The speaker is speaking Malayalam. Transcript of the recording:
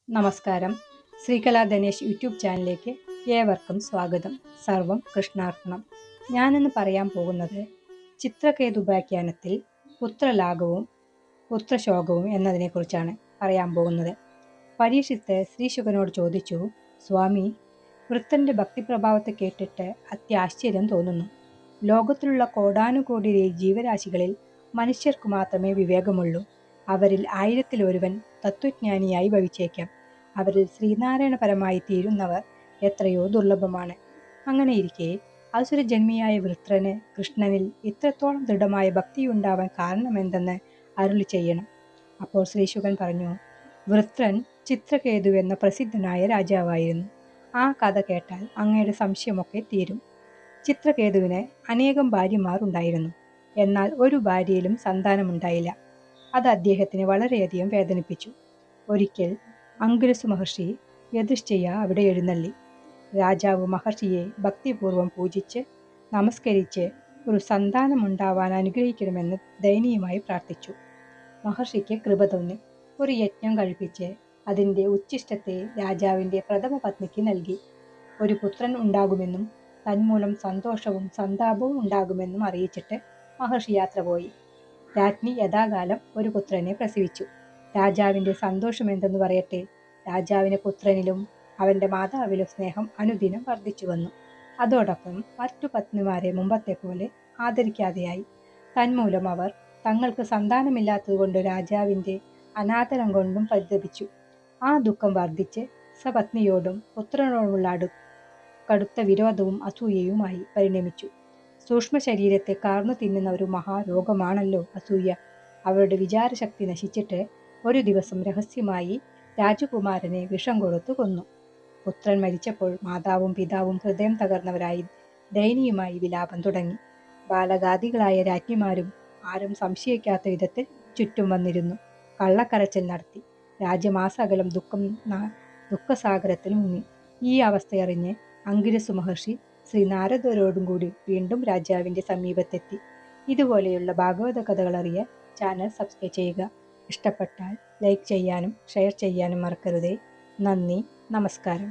നമസ്കാരം. ശ്രീകലാ ധനേഷ് യൂട്യൂബ് ചാനലിലേക്ക് ഏവർക്കും സ്വാഗതം. സർവം കൃഷ്ണാർപ്പണം. ഞാനിന്ന് പറയാൻ പോകുന്നത് ചിത്രകേതുപാഖ്യാനത്തിൽ പുത്രലാഘവവും പുത്രശോകവും എന്നതിനെക്കുറിച്ചാണ് പറയാൻ പോകുന്നത്. പരീക്ഷിത്ത് ശ്രീശുകനോട് ചോദിച്ചു, സ്വാമി, വൃത്രന്റെ ഭക്തിപ്രഭാവത്തെ കേട്ടിട്ട് അത്യാശ്ചര്യം തോന്നുന്നു. ലോകത്തിലുള്ള കോടാനുകോടി ജീവരാശികളിൽ മനുഷ്യർക്കു മാത്രമേ വിവേകമുള്ളൂ. അവരിൽ 1000-ൽ തത്വജ്ഞാനിയായി ഭവിച്ചേക്കാം. അവരിൽ ശ്രീനാരായണപരമായി തീരുന്നവർ എത്രയോ ദുർലഭമാണ്. അങ്ങനെയിരിക്കെ അസുരജന്മിയായ വൃത്രന് കൃഷ്ണനിൽ ഇത്രത്തോളം ദൃഢമായ ഭക്തിയുണ്ടാവാൻ കാരണമെന്തെന്ന് അരുളി ചെയ്യണം. അപ്പോൾ ശ്രീശുകൻ പറഞ്ഞു, വൃത്രൻ ചിത്രകേതു എന്ന പ്രസിദ്ധനായ രാജാവായിരുന്നു. ആ കഥ കേട്ടാൽ അങ്ങയുടെ സംശയമൊക്കെ തീരും. ചിത്രകേതുവിന് അനേകം ഭാര്യമാർ ഉണ്ടായിരുന്നു. എന്നാൽ ഒരു ഭാര്യയിലും സന്താനമുണ്ടായില്ല. അത് അദ്ദേഹത്തിനെ വളരെയധികം വേദനിപ്പിച്ചു. ഒരിക്കൽ അംഗുരസു മഹർഷി യധിഷ്ഠിര അവിടെ എഴുന്നള്ളി. രാജാവ് മഹർഷിയെ ഭക്തിപൂർവം പൂജിച്ച് നമസ്കരിച്ച് ഒരു സന്താനമുണ്ടാവാൻ അനുഗ്രഹിക്കണമെന്ന് ദയനീയമായി പ്രാർത്ഥിച്ചു. മഹർഷിക്ക് കൃപ തോന്നി. ഒരു യജ്ഞം കഴിപ്പിച്ച് അതിൻ്റെ ഉച്ഛിഷ്ടത്തെ രാജാവിൻ്റെ പ്രഥമ പത്നിക്ക് നൽകി. ഒരു പുത്രൻ ഉണ്ടാകുമെന്നും തന്മൂലം സന്തോഷവും സന്താപവും ഉണ്ടാകുമെന്നും അറിയിച്ചിട്ട് മഹർഷി യാത്ര പോയി. രാജ്ഞി യഥാകാലം ഒരു പുത്രനെ പ്രസവിച്ചു. രാജാവിൻ്റെ സന്തോഷം എന്തെന്ന് പറയട്ടെ. രാജാവിന് പുത്രനിലും അവൻ്റെ മാതാവിലും സ്നേഹം അനുദിനം വർദ്ധിച്ചു വന്നു. അതോടൊപ്പം മറ്റു പത്നിമാരെ മുമ്പത്തെ പോലെ ആദരിക്കാതെയായി. തന്മൂലം അവർ തങ്ങൾക്ക് സന്താനമില്ലാത്തതുകൊണ്ട് രാജാവിൻ്റെ അനാദരം കൊണ്ടും പരിതപിച്ചു. ആ ദുഃഖം വർദ്ധിച്ച് സപത്നിയോടും പുത്രനോടുമുള്ള കടുത്ത വിരോധവും അസൂയയുമായി പരിണമിച്ചു. സൂക്ഷ്മ ശരീരത്തെ കാർന്നു തിന്നുന്ന ഒരു മഹാരോഗമാണല്ലോ അസൂയ. അവരുടെ വിചാരശക്തി നശിച്ചിട്ട് ഒരു ദിവസം രഹസ്യമായി രാജകുമാരനെ വിഷം കൊടുത്തു കൊന്നു. പുത്രൻ മരിച്ചപ്പോൾ മാതാവും പിതാവും ഹൃദയം തകർന്നവരായി ദയനീയമായി വിലാപം തുടങ്ങി. ബാലകാദികളായ രാജ്ഞിമാരും ആരും സംശയിക്കാത്ത വിധത്തിൽ ചുറ്റും വന്നിരുന്നു. കള്ളക്കരച്ചിൽ നടത്തി. രാജ്യമാസകലം ദുഃഖസാഗരത്തിൽ മുങ്ങി. ഈ അവസ്ഥയറിഞ്ഞ് അംഗിരസു മഹർഷി ശ്രീ നാരദരോടും കൂടി വീണ്ടും രാജാവിൻ്റെ സമീപത്തെത്തി. ഇതുപോലെയുള്ള ഭാഗവത കഥകൾ അറിയാൻ ചാനൽ സബ്സ്ക്രൈബ് ചെയ്യുക. ഇഷ്ടപ്പെട്ടാൽ ലൈക്ക് ചെയ്യാനും ഷെയർ ചെയ്യാനും മറക്കരുതേ. നന്ദി, നമസ്കാരം.